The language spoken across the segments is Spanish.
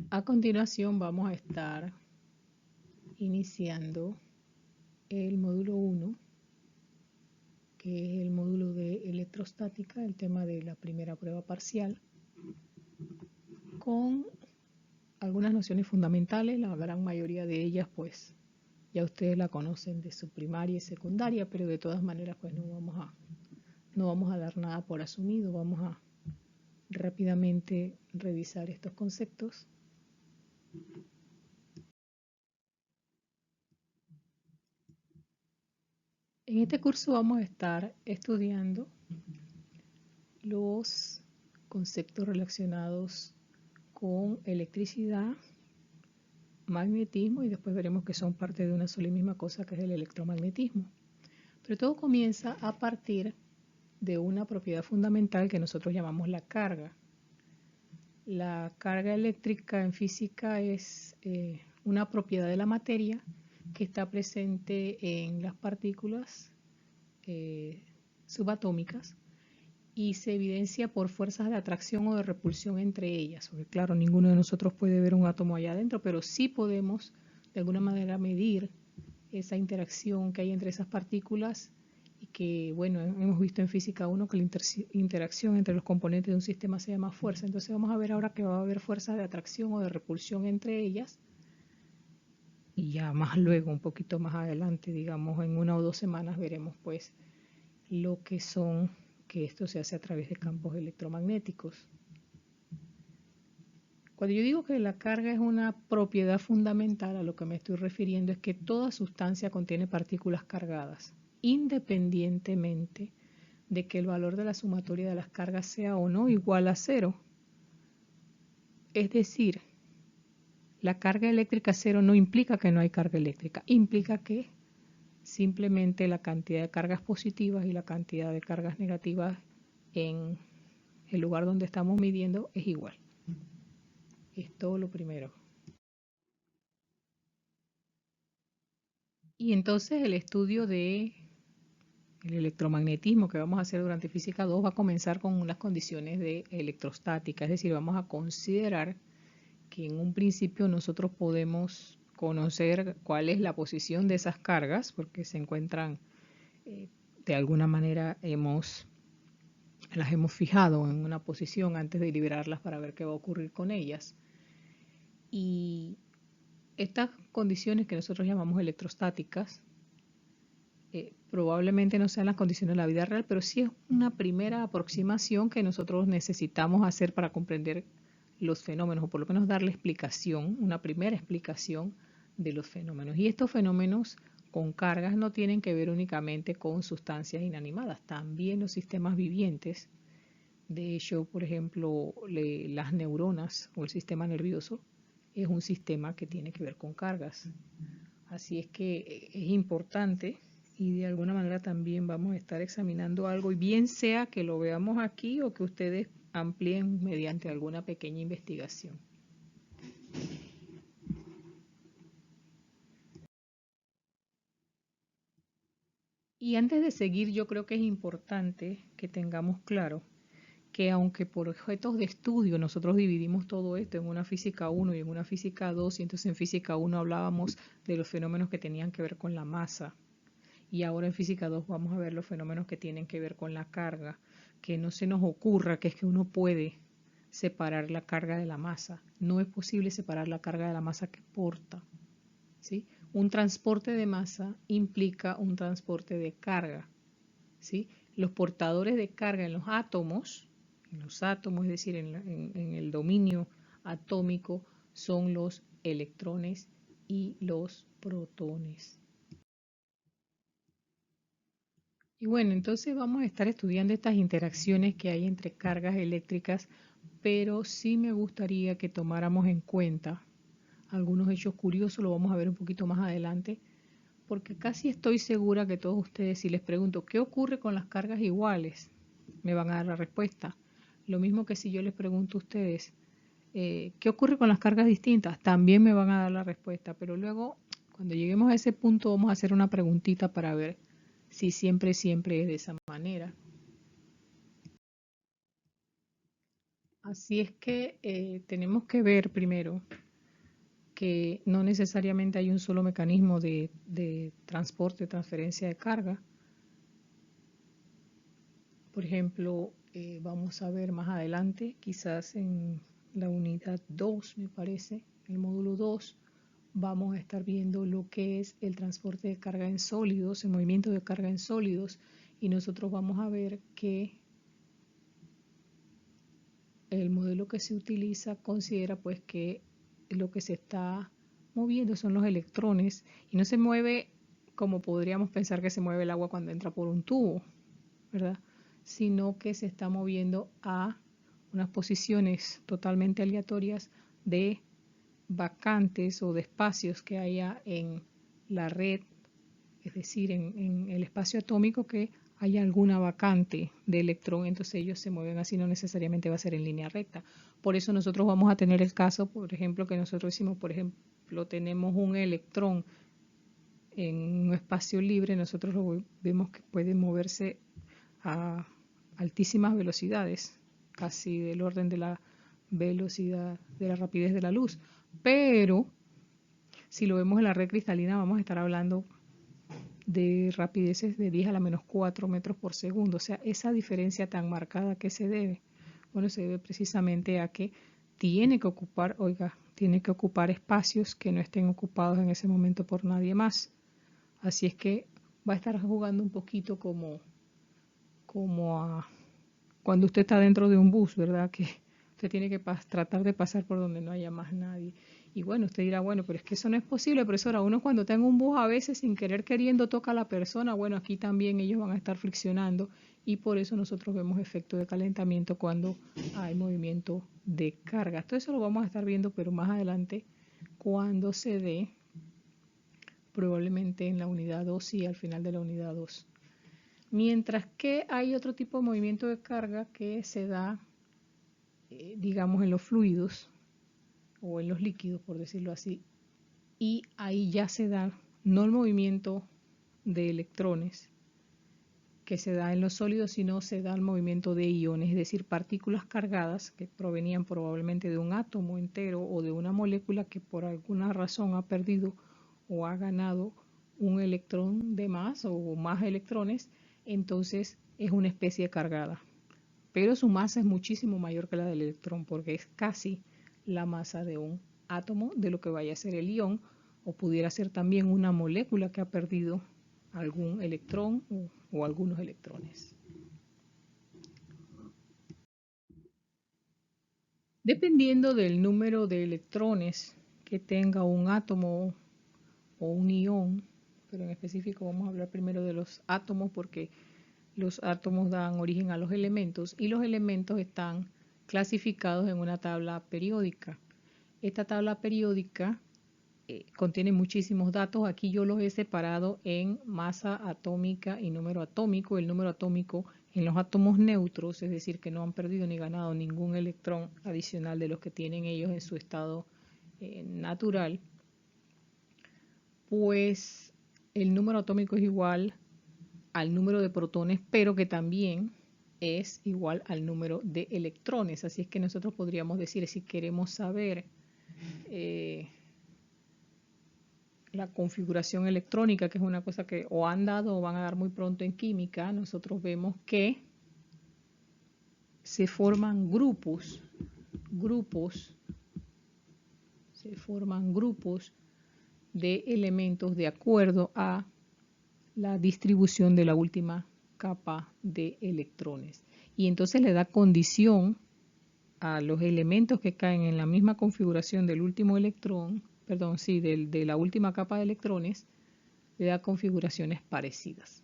A continuación vamos a estar iniciando el módulo 1, que es el módulo de electrostática, el tema de la primera prueba parcial, con algunas nociones fundamentales. La gran mayoría de ellas pues ya ustedes la conocen de su primaria y secundaria, pero de todas maneras pues no vamos a dar nada por asumido. Vamos a rápidamente revisar estos conceptos. En este curso vamos a estar estudiando los conceptos relacionados con electricidad, magnetismo, y después veremos que son parte de una sola y misma cosa, que es el electromagnetismo. Pero todo comienza a partir de una propiedad fundamental que nosotros llamamos la carga. La carga eléctrica en física es una propiedad de la materia que está presente en las partículas subatómicas y se evidencia por fuerzas de atracción o de repulsión entre ellas. Porque claro, ninguno de nosotros puede ver un átomo allá adentro, pero sí podemos de alguna manera medir esa interacción que hay entre esas partículas, y que, bueno, hemos visto en física 1 que la interacción entre los componentes de un sistema se llama fuerza. Entonces vamos a ver ahora que va a haber fuerzas de atracción o de repulsión entre ellas, y ya más luego, un poquito más adelante, digamos en 1 o 2 semanas, veremos pues lo que son, que esto se hace a través de campos electromagnéticos. Cuando yo digo que la carga es una propiedad fundamental, a lo que me estoy refiriendo es que toda sustancia contiene partículas cargadas, independientemente de que el valor de la sumatoria de las cargas sea o no igual a 0. Es decir, la carga eléctrica 0 no implica que no hay carga eléctrica, implica que simplemente la cantidad de cargas positivas y la cantidad de cargas negativas en el lugar donde estamos midiendo es igual. Es todo lo primero. Y entonces el estudio de el electromagnetismo que vamos a hacer durante Física 2 va a comenzar con unas condiciones de electrostática, es decir, vamos a considerar que en un principio nosotros podemos conocer cuál es la posición de esas cargas, porque se encuentran, de alguna manera las hemos fijado en una posición antes de liberarlas para ver qué va a ocurrir con ellas. Y estas condiciones que nosotros llamamos electrostáticas, probablemente no sean las condiciones de la vida real, pero sí es una primera aproximación que nosotros necesitamos hacer para comprender los fenómenos, o por lo menos darle explicación, una primera explicación de los fenómenos. Y estos fenómenos con cargas no tienen que ver únicamente con sustancias inanimadas, también los sistemas vivientes. De hecho, por ejemplo, las neuronas o el sistema nervioso es un sistema que tiene que ver con cargas. Así es que es importante, y de alguna manera también vamos a estar examinando algo, y bien sea que lo veamos aquí o que ustedes amplíen mediante alguna pequeña investigación. Y antes de seguir, yo creo que es importante que tengamos claro que aunque por objetos de estudio nosotros dividimos todo esto en una física 1 y en una física 2, y entonces en física 1 hablábamos de los fenómenos que tenían que ver con la masa, y ahora en física 2 vamos a ver los fenómenos que tienen que ver con la carga, que no se nos ocurra que es que uno puede separar la carga de la masa. No es posible separar la carga de la masa que porta, ¿sí? Un transporte de masa implica un transporte de carga, ¿sí? Los portadores de carga en los átomos, es decir, en el dominio atómico, son los electrones y los protones. Y bueno, entonces vamos a estar estudiando estas interacciones que hay entre cargas eléctricas, pero sí me gustaría que tomáramos en cuenta algunos hechos curiosos. Lo vamos a ver un poquito más adelante, porque casi estoy segura que todos ustedes, si les pregunto ¿qué ocurre con las cargas iguales?, me van a dar la respuesta. Lo mismo que si yo les pregunto a ustedes ¿qué ocurre con las cargas distintas?, también me van a dar la respuesta. Pero luego, cuando lleguemos a ese punto, vamos a hacer una preguntita para ver si siempre es de esa manera. Así es que tenemos que ver primero que no necesariamente hay un solo mecanismo de transporte, transferencia de carga. Por ejemplo, vamos a ver más adelante, quizás en la unidad 2, me parece, el módulo 2, vamos a estar viendo lo que es el transporte de carga en sólidos, el movimiento de carga en sólidos, y nosotros vamos a ver que el modelo que se utiliza considera pues que lo que se está moviendo son los electrones y no se mueve como podríamos pensar que se mueve el agua cuando entra por un tubo, ¿verdad? Sino que se está moviendo a unas posiciones totalmente aleatorias de vacantes o de espacios que haya en la red, es decir, en el espacio atómico que haya alguna vacante de electrón, entonces ellos se mueven así, no necesariamente va a ser en línea recta. Por eso nosotros vamos a tener el caso, por ejemplo, que nosotros decimos, por ejemplo, tenemos un electrón en un espacio libre, nosotros lo vemos que puede moverse a altísimas velocidades, casi del orden de la velocidad, de la rapidez de la luz. Pero si lo vemos en la red cristalina, vamos a estar hablando de rapideces de 10 a la menos 4 metros por segundo. O sea, esa diferencia tan marcada que se debe, bueno, se debe precisamente a que tiene que ocupar, oiga, tiene que ocupar espacios que no estén ocupados en ese momento por nadie más. Así es que va a estar jugando un poquito como cuando usted está dentro de un bus, ¿verdad? Que usted tiene que tratar de pasar por donde no haya más nadie. Y bueno, usted dirá, bueno, pero es que eso no es posible, profesora. Uno cuando está en un bus a veces sin querer queriendo toca a la persona. Bueno, aquí también ellos van a estar friccionando y por eso nosotros vemos efecto de calentamiento cuando hay movimiento de carga. Todo eso lo vamos a estar viendo, pero más adelante cuando se dé, probablemente en la unidad 2 y al final de la unidad 2. Mientras que hay otro tipo de movimiento de carga que se da, digamos, en los fluidos o en los líquidos, por decirlo así, y ahí ya se da no el movimiento de electrones que se da en los sólidos, sino se da el movimiento de iones, es decir, partículas cargadas que provenían probablemente de un átomo entero o de una molécula que por alguna razón ha perdido o ha ganado un electrón de más o más electrones, entonces es una especie cargada. Pero su masa es muchísimo mayor que la del electrón porque es casi la masa de un átomo de lo que vaya a ser el ion, o pudiera ser también una molécula que ha perdido algún electrón o algunos electrones. Dependiendo del número de electrones que tenga un átomo o un ion, pero en específico vamos a hablar primero de los átomos porque los átomos dan origen a los elementos y los elementos están clasificados en una tabla periódica. Esta tabla periódica contiene muchísimos datos. Aquí yo los he separado en masa atómica y número atómico. El número atómico en los átomos neutros, es decir, que no han perdido ni ganado ningún electrón adicional de los que tienen ellos en su estado natural, pues el número atómico es igual al número de protones, pero que también es igual al número de electrones. Así es que nosotros podríamos decir, si queremos saber la configuración electrónica, que es una cosa que o han dado o van a dar muy pronto en química, nosotros vemos que se forman grupos de elementos de acuerdo a la distribución de la última capa de electrones. Y entonces le da condición a los elementos que caen en la misma configuración del último electrón, perdón, sí, de la última capa de electrones, le da configuraciones parecidas.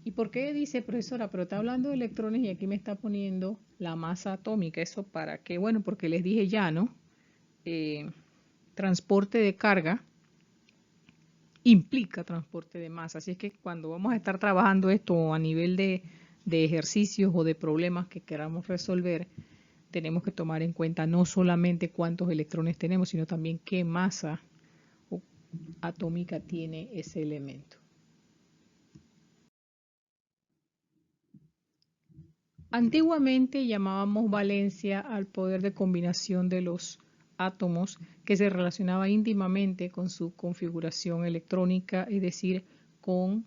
¿Y por qué dice, profesora, pero está hablando de electrones y aquí me está poniendo la masa atómica? ¿Eso para qué? Bueno, porque les dije ya, ¿no? Transporte de carga implica transporte de masa. Así es que cuando vamos a estar trabajando esto a nivel de ejercicios o de problemas que queramos resolver, tenemos que tomar en cuenta no solamente cuántos electrones tenemos, sino también qué masa atómica tiene ese elemento. Antiguamente llamábamos valencia al poder de combinación de los átomos que se relacionaba íntimamente con su configuración electrónica, es decir, con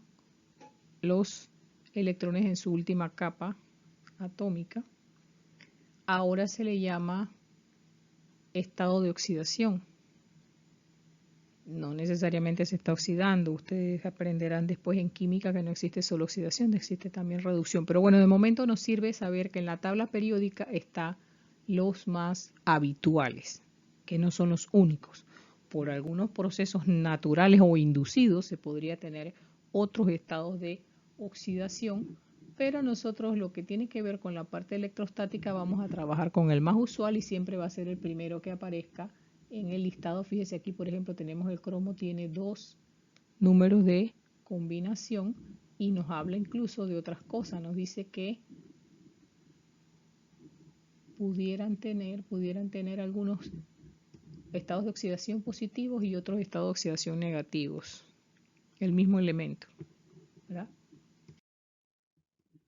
los electrones en su última capa atómica. Ahora se le llama estado de oxidación. No necesariamente se está oxidando. Ustedes aprenderán después en química que no existe solo oxidación, existe también reducción. Pero bueno, de momento nos sirve saber que en la tabla periódica están los más habituales, que no son los únicos. Por algunos procesos naturales o inducidos se podría tener otros estados de oxidación, pero nosotros lo que tiene que ver con la parte electrostática vamos a trabajar con el más usual y siempre va a ser el primero que aparezca en el listado. Fíjese aquí, por ejemplo, tenemos el cromo, tiene 2 números de combinación y nos habla incluso de otras cosas. Nos dice que pudieran tener algunos estados de oxidación positivos y otros estados de oxidación negativos. El mismo elemento, ¿verdad?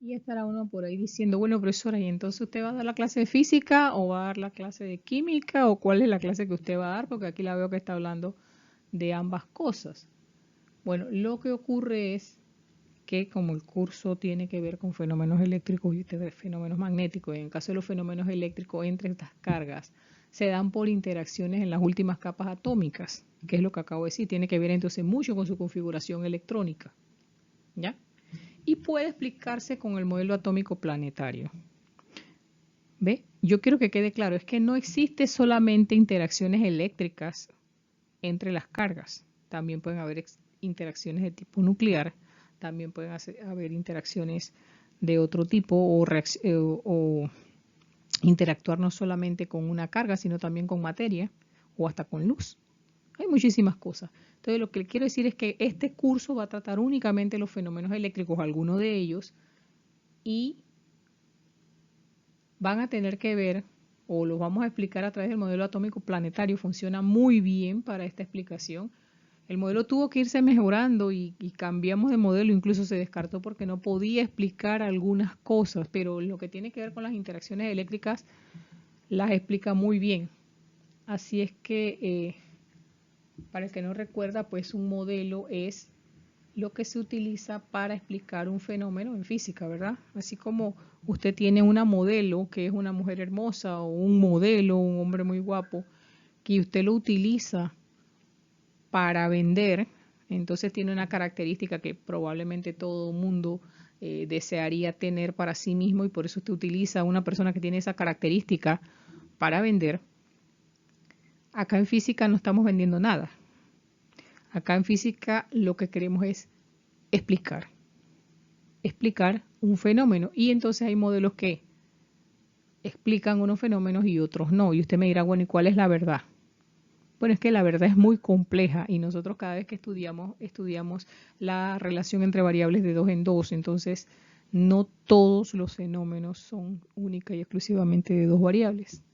Y estará uno por ahí diciendo, bueno, profesora, ¿y entonces usted va a dar la clase de física o va a dar la clase de química o cuál es la clase que usted va a dar? Porque aquí la veo que está hablando de ambas cosas. Bueno, lo que ocurre es que como el curso tiene que ver con fenómenos eléctricos y fenómenos magnéticos, y en el caso de los fenómenos eléctricos, entre estas cargas se dan por interacciones en las últimas capas atómicas, que es lo que acabo de decir, tiene que ver entonces mucho con su configuración electrónica, ¿ya? Y puede explicarse con el modelo atómico planetario. ¿Ve? Yo quiero que quede claro, es que no existe solamente interacciones eléctricas entre las cargas, también pueden haber interacciones de tipo nuclear, también pueden haber interacciones de otro tipo o interactuar no solamente con una carga, sino también con materia o hasta con luz. Hay muchísimas cosas. Entonces lo que quiero decir es que este curso va a tratar únicamente los fenómenos eléctricos, algunos de ellos, y van a tener que ver, o los vamos a explicar a través del modelo atómico planetario. Funciona muy bien para esta explicación. El modelo tuvo que irse mejorando y cambiamos de modelo, incluso se descartó porque no podía explicar algunas cosas, pero lo que tiene que ver con las interacciones eléctricas las explica muy bien. Así es que, para el que no recuerda, pues un modelo es lo que se utiliza para explicar un fenómeno en física, ¿verdad? Así como usted tiene una modelo que es una mujer hermosa o un modelo, un hombre muy guapo, que usted lo utiliza para vender, entonces tiene una característica que probablemente todo mundo desearía tener para sí mismo y por eso usted utiliza a una persona que tiene esa característica para vender. Acá en física no estamos vendiendo nada. Acá en física lo que queremos es explicar un fenómeno y entonces hay modelos que explican unos fenómenos y otros no. Y usted me dirá, bueno, ¿y cuál es la verdad? Bueno, es que la verdad es muy compleja y nosotros cada vez que estudiamos la relación entre variables de 2 en 2, entonces no todos los fenómenos son única y exclusivamente de 2 variables.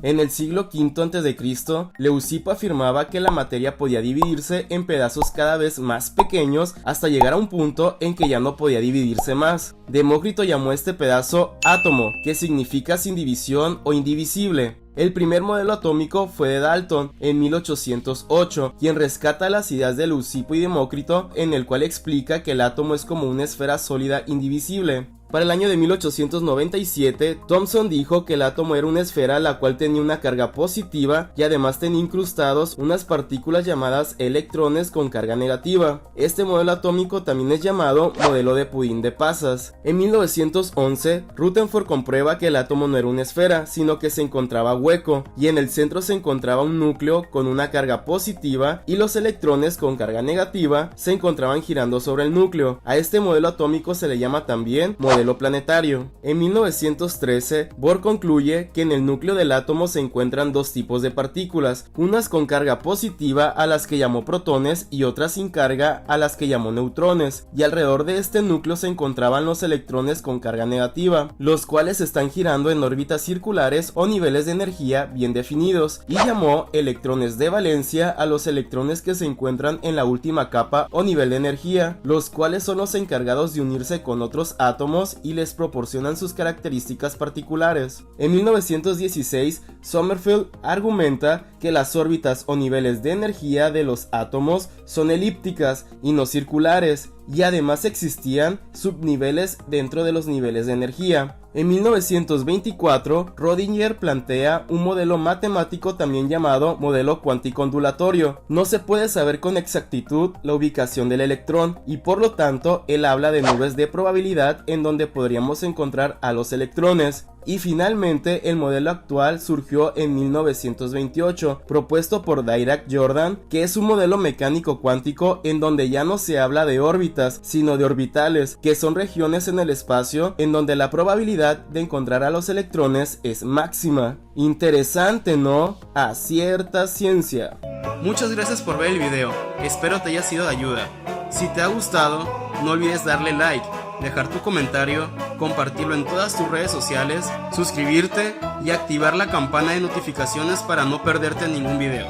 En el siglo V a.C., Leucipo afirmaba que la materia podía dividirse en pedazos cada vez más pequeños hasta llegar a un punto en que ya no podía dividirse más. Demócrito llamó a este pedazo átomo, que significa sin división o indivisible. El primer modelo atómico fue de Dalton en 1808, quien rescata las ideas de Leucipo y Demócrito, en el cual explica que el átomo es como una esfera sólida indivisible. Para el año de 1897, Thomson dijo que el átomo era una esfera la cual tenía una carga positiva y además tenía incrustados unas partículas llamadas electrones con carga negativa. Este modelo atómico también es llamado modelo de pudín de pasas. En 1911, Rutherford comprueba que el átomo no era una esfera, sino que se encontraba hueco, y en el centro se encontraba un núcleo con una carga positiva y los electrones con carga negativa se encontraban girando sobre el núcleo. A este modelo atómico se le llama también modelo modelo planetario. En 1913, Bohr concluye que en el núcleo del átomo se encuentran dos tipos de partículas, unas con carga positiva a las que llamó protones y otras sin carga a las que llamó neutrones, y alrededor de este núcleo se encontraban los electrones con carga negativa, los cuales están girando en órbitas circulares o niveles de energía bien definidos, y llamó electrones de valencia a los electrones que se encuentran en la última capa o nivel de energía, los cuales son los encargados de unirse con otros átomos y les proporcionan sus características particulares. En 1916, Sommerfeld argumenta que las órbitas o niveles de energía de los átomos son elípticas y no circulares, y además existían subniveles dentro de los niveles de energía. En 1924, Rödinger plantea un modelo matemático también llamado modelo cuántico ondulatorio. No se puede saber con exactitud la ubicación del electrón y por lo tanto él habla de nubes de probabilidad en donde podríamos encontrar a los electrones. Y finalmente el modelo actual surgió en 1928, propuesto por Dirac-Jordan, que es un modelo mecánico cuántico en donde ya no se habla de órbitas, sino de orbitales, que son regiones en el espacio en donde la probabilidad de encontrar a los electrones es máxima. Interesante, ¿no? Acierta ciencia. Muchas gracias por ver el video, espero te haya sido de ayuda. Si te ha gustado, no olvides darle like, dejar tu comentario, compartirlo en todas tus redes sociales, suscribirte y activar la campana de notificaciones para no perderte ningún video.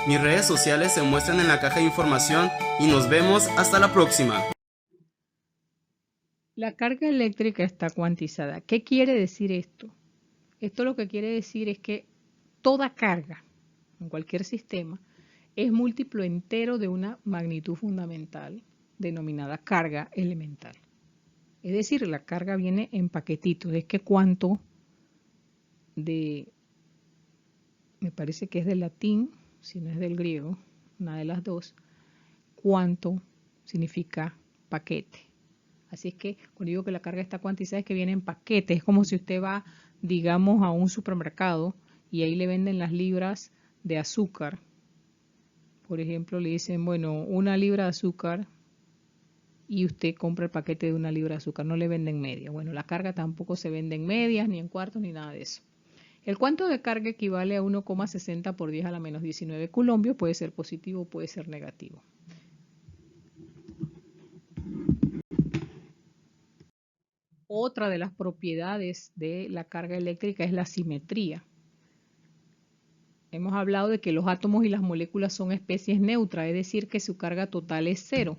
Mis redes sociales se muestran en la caja de información y nos vemos hasta la próxima. La carga eléctrica está cuantizada. ¿Qué quiere decir esto? Esto lo que quiere decir es que toda carga en cualquier sistema es múltiplo entero de una magnitud fundamental denominada carga elemental. Es decir, la carga viene en paquetitos. Es que cuánto me parece que es del latín, si no es del griego, una de las dos, cuánto significa paquete. Así es que cuando digo que la carga está cuantizada es que viene en paquetes. Es como si usted va, digamos, a un supermercado y ahí le venden las libras de azúcar. Por ejemplo, le dicen, bueno, 1 libra de azúcar y usted compra el paquete de 1 libra de azúcar. No le venden media. Bueno, la carga tampoco se vende en medias, ni en cuartos, ni nada de eso. El cuánto de carga equivale a 1,60 por 10 a la menos 19 coulombios. Puede ser positivo, puede ser negativo. Otra de las propiedades de la carga eléctrica es la simetría. Hemos hablado de que los átomos y las moléculas son especies neutras, es decir, que su carga total es cero.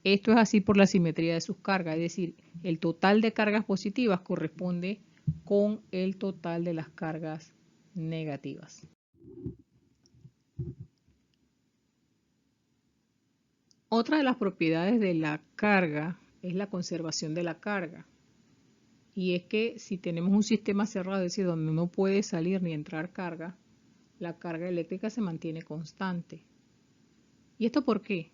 Esto es así por la simetría de sus cargas, es decir, el total de cargas positivas corresponde con el total de las cargas negativas. Otra de las propiedades de la carga es la conservación de la carga. Y es que si tenemos un sistema cerrado, es decir, donde no puede salir ni entrar carga, la carga eléctrica se mantiene constante. ¿Y esto por qué?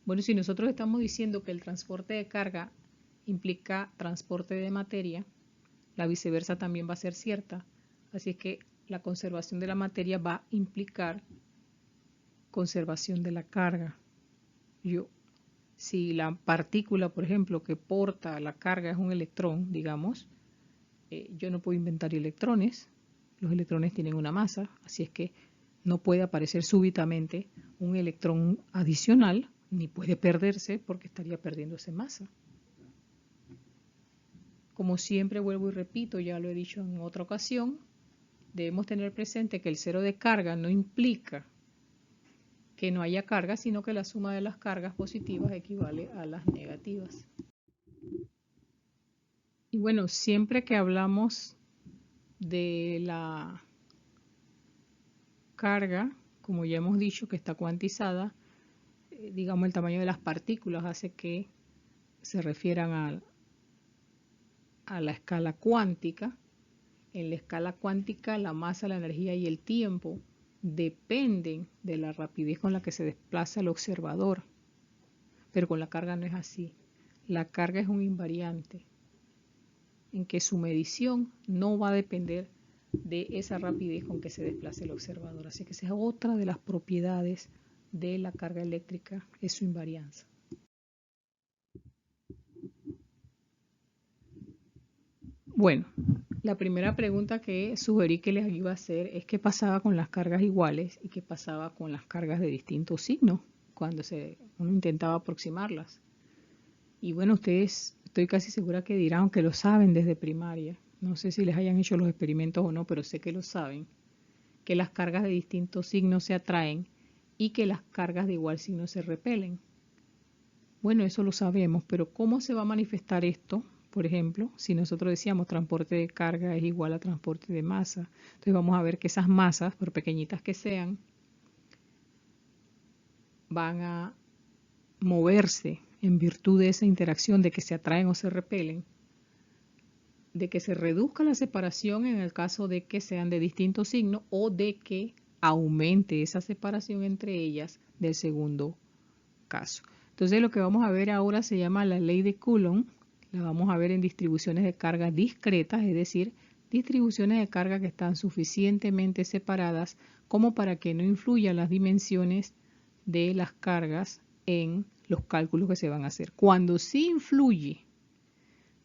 Bueno, si nosotros estamos diciendo que el transporte de carga implica transporte de materia, la viceversa también va a ser cierta. Así es que la conservación de la materia va a implicar conservación de la carga. Si la partícula, por ejemplo, que porta la carga es un electrón, digamos, yo no puedo inventar electrones. Los electrones tienen una masa, así es que no puede aparecer súbitamente un electrón adicional, ni puede perderse porque estaría perdiéndose masa. Como siempre vuelvo y repito, ya lo he dicho en otra ocasión, debemos tener presente que el cero de carga no implica que no haya carga, sino que la suma de las cargas positivas equivale a las negativas. Y bueno, siempre que hablamos de la carga, como ya hemos dicho que está cuantizada, digamos el tamaño de las partículas hace que se refieran a la escala cuántica. En la escala cuántica la masa, la energía y el tiempo dependen de la rapidez con la que se desplaza el observador. Pero con la carga no es así. La carga es un invariante en que su medición no va a depender de esa rapidez con que se desplaza el observador. Así que esa es otra de las propiedades de la carga eléctrica, es su invarianza. Bueno, la primera pregunta que sugerí que les iba a hacer es qué pasaba con las cargas iguales y qué pasaba con las cargas de distintos signos cuando uno intentaba aproximarlas. Y bueno, ustedes estoy casi segura que dirán que lo saben desde primaria. No sé si les hayan hecho los experimentos o no, pero sé que lo saben, que las cargas de distintos signos se atraen y que las cargas de igual signo se repelen. Bueno, eso lo sabemos, pero ¿cómo se va a manifestar esto? Por ejemplo, si nosotros decíamos transporte de carga es igual a transporte de masa, entonces vamos a ver que esas masas, por pequeñitas que sean, van a moverse en virtud de esa interacción de que se atraen o se repelen, de que se reduzca la separación en el caso de que sean de distintos signos o de que aumente esa separación entre ellas del segundo caso. Entonces lo que vamos a ver ahora se llama la ley de Coulomb. La vamos a ver en distribuciones de carga discretas, es decir, distribuciones de carga que están suficientemente separadas como para que no influyan las dimensiones de las cargas en los cálculos que se van a hacer. Cuando sí influye,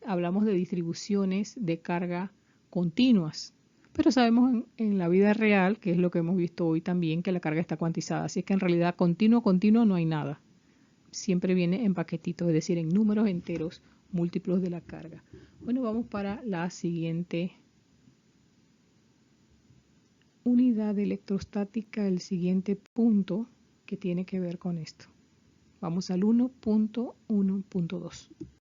hablamos de distribuciones de carga continuas, pero sabemos en la vida real, que es lo que hemos visto hoy también, que la carga está cuantizada, así es que en realidad continuo no hay nada. Siempre viene en paquetitos, es decir, en números enteros múltiplos de la carga. Bueno, vamos para la siguiente unidad electrostática, el siguiente punto que tiene que ver con esto. Vamos al 1.1.2.